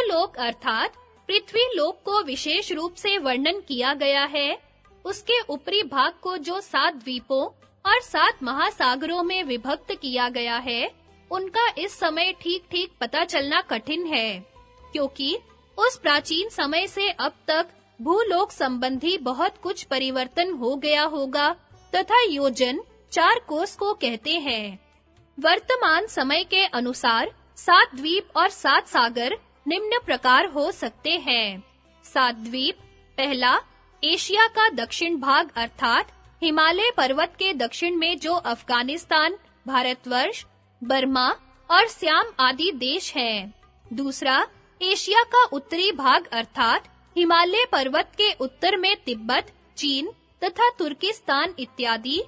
भूलोक अर्थात पृथ्वी लोक को विशेष रूप से वर्णन किया गया है। उसके ऊपरी भाग को जो 7 द्वीपों और 7 महासागरों में विभक्त किया गया है, उनका इस समय ठीक-ठीक पता चलना कठिन है, क्योंकि उस प्राचीन समय से अब तक भूलोक संबंधी बहुत कुछ परिवर्तन हो गया होगा तथा योजन 4 कोस को कहते हैं। वर्तमान समय के अनुसार 7 द्वीप और 7 सागर निम्न प्रकार हो सकते हैं। 7 द्वीप, पहला एशिया का दक्षिण भाग अर्थात हिमालय पर्वत के दक्षिण में जो अफगानिस्तान, भारतवर्ष, बर्मा और सियाम आदि देश हैं। दूसरा एशिया का उत्तरी भाग अर्थात हिमालय पर्वत के उत्तर में तिब्बत, चीन तथा तुर्किस्तान इत्यादि।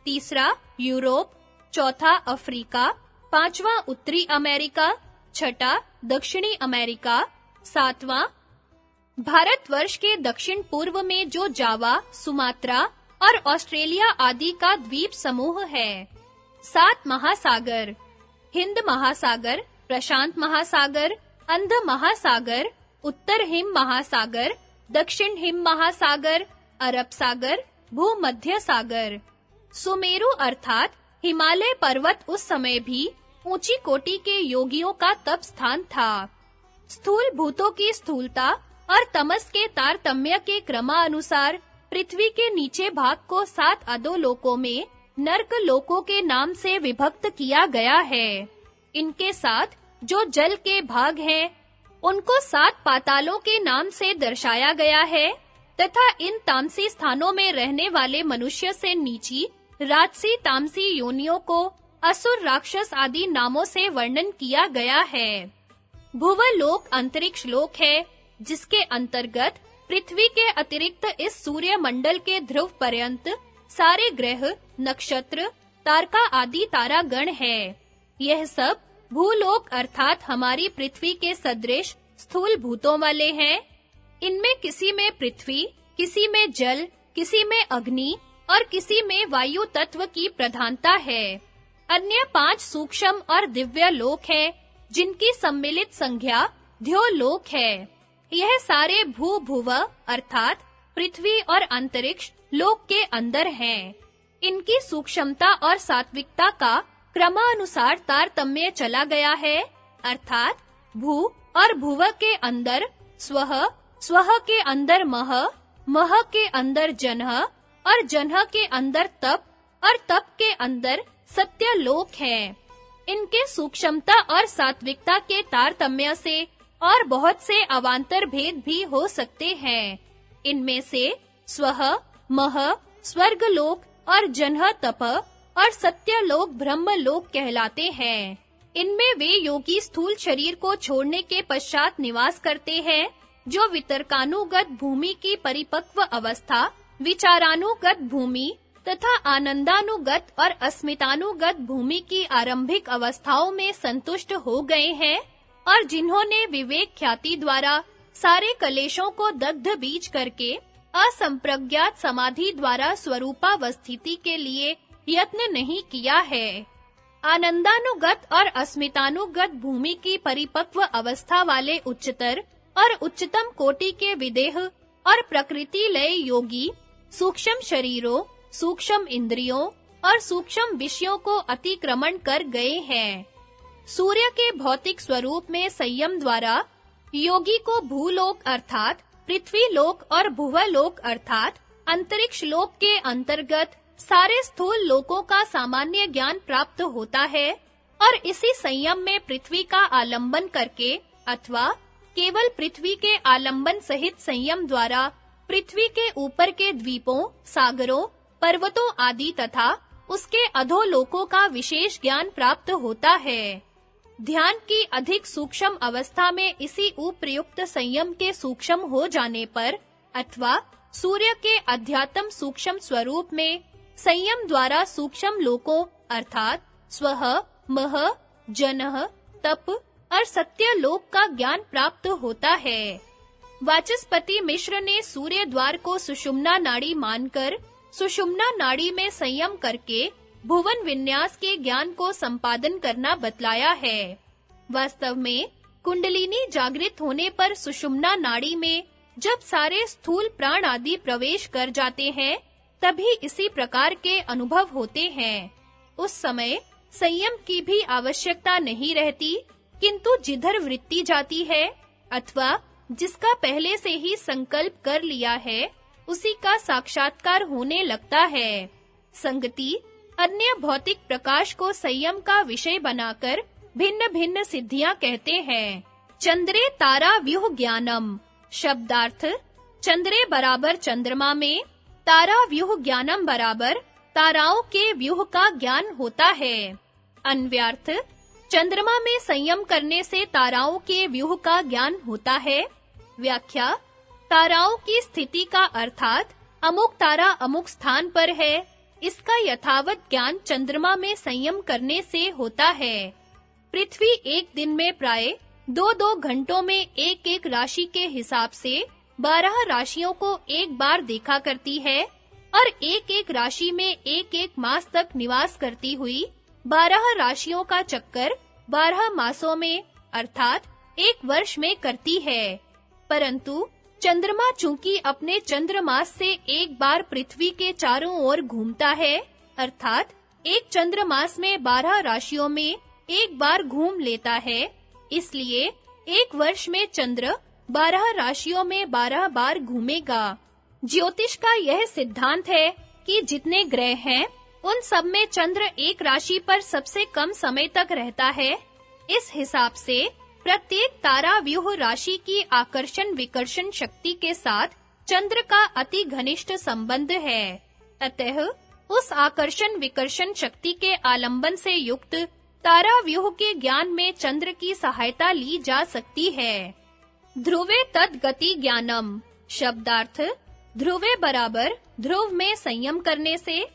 तीसरा यूरोप, चौथा अफ्रीका, पांचवा उत्तरी अमेरिका, छठा दक्षिणी अमेरिका, सातवां भारतवर्ष के दक्षिण पूर्व में जो जावा, सुमात्रा और ऑस्ट्रेलिया आदि का द्वीप समूह है। 7 महासागर, हिंद महासागर, प्रशांत महासागर, अंध महासागर, उत्तर हिम महासागर, दक्षिण हिम महासागर, अरब सागर, भूमध्य सागर। सुमेरु अर्थात हिमालय पर्वत उस समय भी ऊंची कोटि के योगियों का तप स्थान था। स्थूल भूतों की स्थूलता और तमस के तारतम्य के क्रमानुसार पृथ्वी के नीचे भाग को 7 अधोलोकों में नर्क लोकों के नाम से विभक्त किया गया है। इनके साथ जो जल के भाग हैं, उनको 7 पातालों के नाम से दर्शाया गया है तथा इन तामसी स्थानों में रहने वाले मनुष्य से नीची राजसी तामसी योनियों को असुर, राक्षस आदि नामों से वर्णन किया गया है। भुवलोक अंतरिक्ष लोक है, जिसके अंतर्गत पृथ्वी के अतिरिक्त इस सूर्य मंडल के ध्रुव पर्यंत सारे ग्रह, नक्षत्र, तारका आदि तारागण है। यह सब भूलोक अर्थात हमारी पृथ्वी के सदृश स्थूल भूतों वाले हैं। इनमें किसी में पृथ्वी, किसी में जल, किसी में अग्नि और किसी में वायु तत्व की प्रधानता है। अन्य 5 सूक्ष्म और दिव्य लोक हैं, जिनकी सम्मिलित संख्या द्योलोक है। यह सारे भू-भुव अर्थात पृथ्वी और अंतरिक्ष लोक के अंदर हैं। इनकी सूक्ष्मता और सात्विकता का क्रमानुसार तारतम्य चला गया है, अर्थात भू और भुव के अंदर स्वः, स्वः के अंदर मह, मह के अंदर जनः और जनः के अंदर तप और तप के अंदर सत्य लोक है। इनके सूक्ष्मता और सात्विकता के तारतम्य से और बहुत से अवांतर भेद भी हो सकते हैं। इनमें से स्वः, मह, स्वर्ग लोक और जनः तप और सत्य लोक ब्रह्म लोक कहलाते हैं। इनमें वे योगी स्थूल शरीर को छोड़ने के पश्चात निवास करते हैं, जो वितर्कानुगत भूमि की परिपक्व अवस्था, विचारानुगत भूमि तथा आनंदानुगत और अस्मितानुगत भूमि की आरंभिक अवस्थाओं में संतुष्ट हो गए हैं और जिन्होंने विवेक ख्याति द्वारा सारे कलेशों को दग्ध बीज करके असंप्रज्ञात समाधि द्वारा स्वरूपावस्थिति के लिए यत्न नहीं किया है। आनंदानुगत और अस्मितानुगत भूमि की परिपक्व अवस्था वाले उच्चतर और उच्चतम कोटि के विदेह और प्रकृति लय योगी सूक्ष्म शरीरों, सूक्ष्म इंद्रियों और सूक्ष्म विषयों को अतिक्रमण कर गए हैं। सूर्य के भौतिक स्वरूप में संयम द्वारा योगी को भूलोक अर्थात पृथ्वी लोक और भुवलोक अर्थात अंतरिक्ष लोक के अंतर्गत सारे स्थूल लोकों का सामान्य ज्ञान प्राप्त होता है और इसी संयम में पृथ्वी का आलंबन करके अथवा केवल पृथ्वी के आलंबन सहित संयम द्वारा पृथ्वी के ऊपर के द्वीपों, सागरों, पर्वतों आदि तथा उसके अधोलोकों का विशेष ज्ञान प्राप्त होता है। ध्यान की अधिक सूक्ष्म अवस्था में इसी उपर्युक्त संयम के सूक्ष्म हो जाने पर अथवा सूर्य के अध्यात्म सूक्ष्म स्वरूप में संयम द्वारा सूक्ष्म लोकों अर्थात स्वः, मह, जनः, तप और सत्य लोक का ज्ञान प्राप्त होता है। वाचस्पति मिश्र ने सूर्य द्वार को सुषुम्ना नाड़ी मानकर सुषुम्ना नाड़ी में संयम करके भुवन विन्यास के ज्ञान को संपादन करना बतलाया है। वास्तव में कुंडलिनी जागृत होने पर सुषुम्ना नाड़ी में जब सारे स्थूल प्राण आदि प्रवेश कर जाते हैं, तभी इसी प्रकार के अनुभव होते हैं। उस समय संयम की भी आवश्यकता नहीं रहती, किंतु जिधर वृत्ति जाती है अथवा जिसका पहले से ही संकल्प कर लिया है, उसी का साक्षात्कार होने लगता है। संगति अन्य भौतिक प्रकाश को संयम का विषय बनाकर भिन्न-भिन्न सिद्धियां कहते हैं। चंद्रे तारा व्यूह ज्ञानम शब्दार्थ चंद्रे बराबर चंद्रमा में, तारा व्यूह ज्ञानम बराबर ताराओं के व्यूह का ज्ञान होता है। अन्व्यार्थ चंद्रमा में संयम करने से ताराओं के व्यूह का ज्ञान होता है। व्याख्या ताराओं की स्थिति का अर्थात अमुक तारा अमुक स्थान पर है, इसका यथावत ज्ञान चंद्रमा में संयम करने से होता है। पृथ्वी एक दिन में प्राय 2-2 घंटों में एक-एक राशि के हिसाब से 12 राशियों को एक बार देखा करती है और एक-एक राशि में एक-एक मास तक निवास करती हुई 12 राशियों का चक्कर 12 मासों में अर्थात एक वर्ष में करती है। परंतु चंद्रमा चूंकि अपने चंद्रमास से एक बार पृथ्वी के चारों ओर घूमता है, अर्थात एक चंद्रमास में 12 राशियों में एक बार घूम लेता है, इसलिए एक वर्ष में चंद्र 12 राशियों में 12 बार घूमेगा। ज्योतिष का यह सिद्धांत है कि जितने ग्रह हैं, उन सब में चंद्र एक राशि पर सबसे कम समय तक रहता है। इस हिसाब से प्रत्येक तारा व्यूह राशि की आकर्षण विकर्षण शक्ति के साथ चंद्र का अति घनिष्ठ संबंध है। अतः उस आकर्षण विकर्षण शक्ति के आलंबन से युक्त तारा व्यूह के ज्ञान में चंद्र की सहायता ली जा सकती है। ध्रुवे तद गति ज्ञानम शब्दार्थ ध्रुवे बराबर ध्रुव में संयम करने से,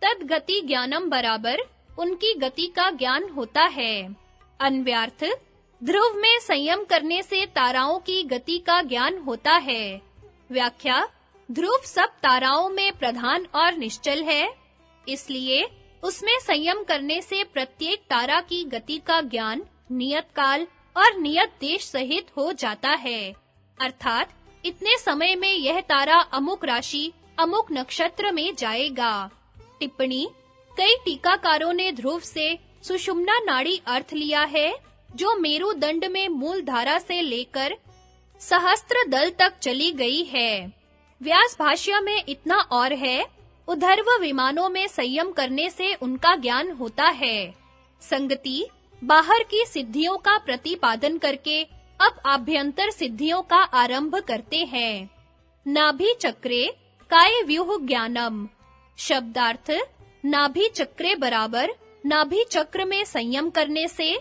तद गति ज्ञानम बराबर उनकी गति का ज्ञान होता है। अन्व्यार्थ ध्रुव में संयम करने से ताराओं की गति का ज्ञान होता है। व्याख्या ध्रुव सब ताराओं में प्रधान और निश्चल है, इसलिए उसमें संयम करने से प्रत्येक तारा की गति का ज्ञान नियत काल और नियत देश सहित हो जाता है। अर्थात इतने समय में यह तारा अमुक राशि अमुक नक्षत्र में जाएगा। टिप्पणी कई टीकाकारों ने ध्रुव से सुषुम्ना नाड़ी अर्थ लिया है, जो मेरुदंड में मूल धारा से लेकर सहस्त्रदल तक चली गई है। व्यास भाष्य में इतना और है, उधर्व विमानों में संयम करने से उनका ज्ञान होता है। संगति बाहर की सिद्धियों का प्रतिपादन करके अब आभ्यंतर सिद्धियों का आरंभ करते हैं। नाभि चक्रे काय व्यूह ज्ञानम शब्दार्थ नाभि चक्रे बराबर नाभि चक्र में संयम करने से,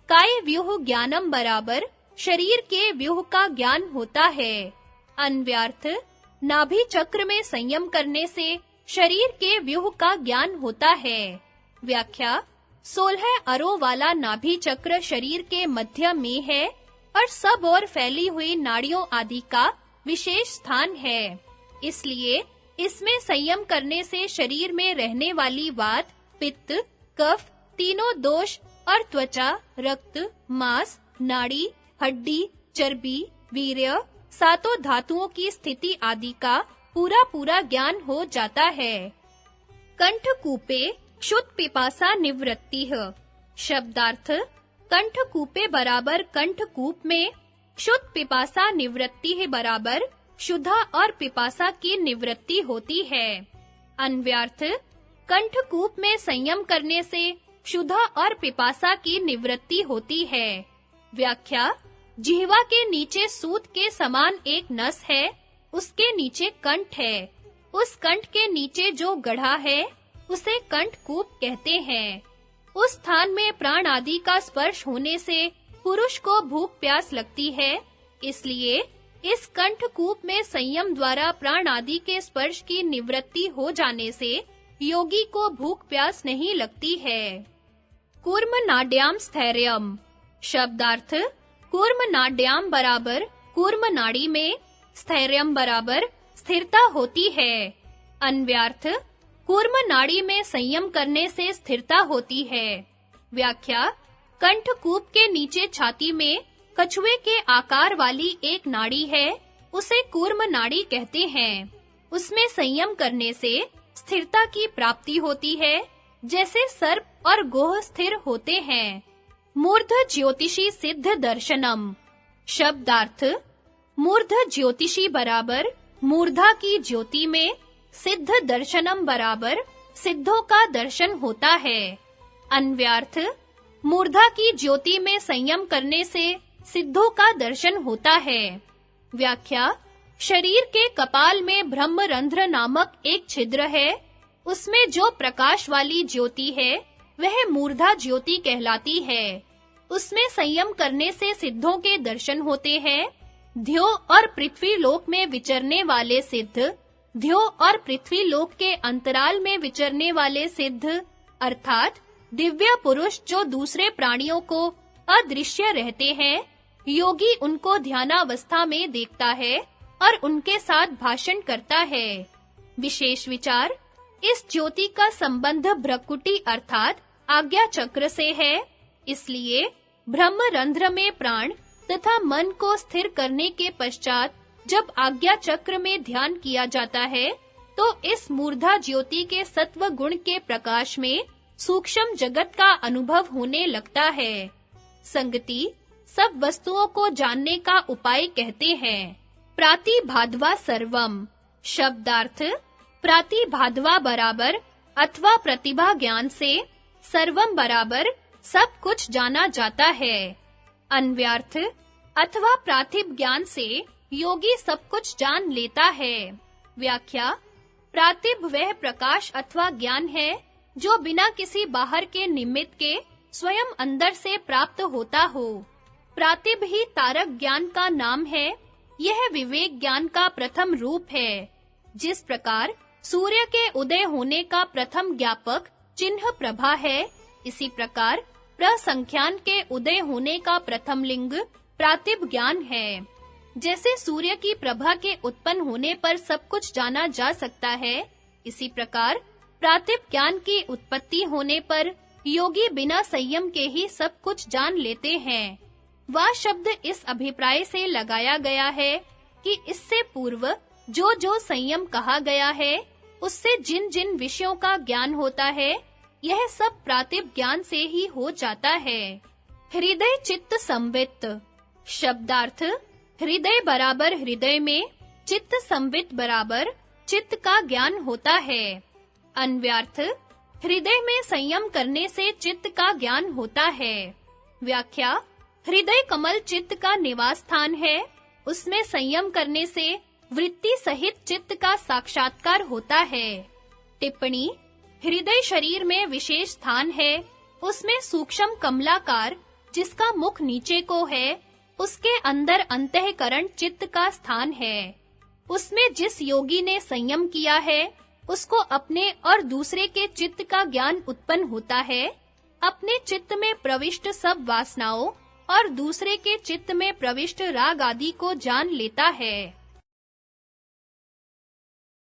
काय व्यूह ज्ञानम बराबर शरीर के व्यूह का ज्ञान होता है। अन्व्यार्थ नाभि चक्र में संयम करने से शरीर के व्यूह का ज्ञान होता है। व्याख्या 16 अरों वाला नाभि चक्र शरीर के मध्य में है और सब ओर फैली हुई नाड़ियों आदि का विशेष स्थान है। इसलिए इसमें संयम करने से शरीर में रहने वाली वात, पित्त, कफ तीनों दोष और त्वचा, रक्त, मांस, नाड़ी, हड्डी, चर्बी, वीर्य, सातों धातुओं की स्थिति आदि का पूरा ज्ञान हो जाता है। कंठकूपे क्षुत पिपासा निवृत्तिः शब्दार्थ कंठकूपे बराबर कंठकूप में, क्षुत पिपासा निवृत्तिः बराबर क्षुधा और पिपासा की निवृत्ति होती है। अन्व्यार्थ कंठकूप में संयम करने से क्षुधा और पिपासा की निवृत्ति होती है। व्याख्या जिह्वा के नीचे सूत के समान एक नस है, उसके नीचे कंठ है। उस कंठ के नीचे जो गढ़ा है, उसे कंठकूप कहते हैं। उस स्थान में प्राण आदि का स्पर्श होने से पुरुष को भूख प्यास लगती है, इसलिए इस कंठकूप में संयम द्वारा प्राण आदि के स्पर्श की निवृत्ति हो जाने से योगी को भूख प्यास नहीं लगती है। कूर्म नाड्याम स्थैर्यम शब्दार्थ कूर्म नाड्याम बराबर कूर्म नाड़ी में, स्थैर्यम बराबर स्थिरता होती है। अन्व्यार्थ कूर्म नाड़ी में संयम करने से स्थिरता होती है। व्याख्या कंठकूप के नीचे छाती में कछुए के आकार वाली एक नाड़ी है, उसे कूर्म नाड़ी कहते हैं। उसमें संयम करने से स्थिरता की प्राप्ति होती है, जैसे सर्प और गोह स्थिर होते हैं। मूर्ध ज्योतिषी सिद्ध दर्शनम। शब्दार्थ: मूर्ध ज्योतिषी बराबर मूर्धा की ज्योति में, सिद्ध दर्शनम बराबर सिद्धों का दर्शन होता है। अन्वयार्थ: मूर्धा की ज्योति में संयम करने से सिद्धों का दर्शन होता है। व्याख्या: शरीर के कपाल में ब्रह्मरंध्र नामक एक छिद्र है, उसमें जो प्रकाश वाली ज्योति है वह मूर्धा ज्योति कहलाती है। उसमें संयम करने से सिद्धों के दर्शन होते हैं। ध्यो और पृथ्वी लोक में विचरने वाले सिद्ध, ध्यो और पृथ्वी लोक के अंतराल में विचरने वाले सिद्ध अर्थात दिव्य पुरुष जो दूसरे प्राणियों को अदृश्य रहते हैं, योगी उनको ध्यानावस्था में देखता है और उनके साथ भाषण करता है। विशेष विचार: इस ज्योति का संबंध भ्रकुटी अर्थात आज्ञा चक्र से है, इसलिए ब्रह्मरंध्र में प्राण तथा मन को स्थिर करने के पश्चात जब आज्ञा चक्र में ध्यान किया जाता है, तो इस मूर्धा ज्योति के सत्व गुण के प्रकाश में सूक्ष्म जगत का अनुभव होने लगता है। संगति सब वस्तुओं को जानने का उपाय कहते हैं। प्रातिभाद्वा सर्वम। शब्दार्थ: प्रातिभाद्वा बराबर अथवा प्रतिभा ज्ञान से, सर्वम बराबर सब कुछ जाना जाता है। अन्वयार्थ: अथवा प्रातिभ ज्ञान से योगी सब कुछ जान लेता है। व्याख्या: प्रातिभ वह प्रकाश अथवा ज्ञान है जो बिना किसी बाहर के निमित्त के स्वयं अंदर से प्राप्त होता हो। प्रातिभ ही तारक ज्ञान का नाम है। यह विवेक ज्ञान का प्रथम रूप है। जिस प्रकार सूर्य के उदय होने का प्रथम ज्ञापक चिन्ह प्रभा है, इसी प्रकार प्रसंख्यान के उदय होने का प्रथम लिंग प्रातिभ ज्ञान है। जैसे सूर्य की प्रभा के उत्पन्न होने पर सब कुछ जाना जा सकता है, इसी प्रकार प्रातिभ ज्ञान की उत्पत्ति होने पर योगी बिना संयम के ही सब कुछ जान लेते हैं। वह शब्द इस अभिप्राय से लगाया गया है कि इससे पूर्व जो संयम कहा गया है, उससे जिन विषयों का ज्ञान होता है, यह सब प्रातिभ ज्ञान से ही हो जाता है। हृदय चित्त संवित्त। शब्दार्थ: हृदय बराबर हृदय में, चित्त संवित बराबर चित्त का ज्ञान होता है। अन्वयार्थ: हृदय में संयम करने से चित्त का ज्ञान होता है। व्याख्या: हृदय कमल चित्त का निवास स्थान है। उसमें संयम करने से वृत्ति सहित चित्त का साक्षात्कार होता है। टिप्पणी: हृदय शरीर में विशेष स्थान है। उसमें सूक्ष्म कमलाकार, जिसका मुख नीचे को है, उसके अंदर अंतःकरण चित्त का स्थान है। उसमें जिस योगी ने संयम किया है, उसको अपने और दूसरे के चित्त का ज्ञान उत्पन्न होता है। अपने चित्त में प्रविष्ट सब वासनाओं और दूसरे के चित्त में प्रविष्ट राग आदि को जान लेता है।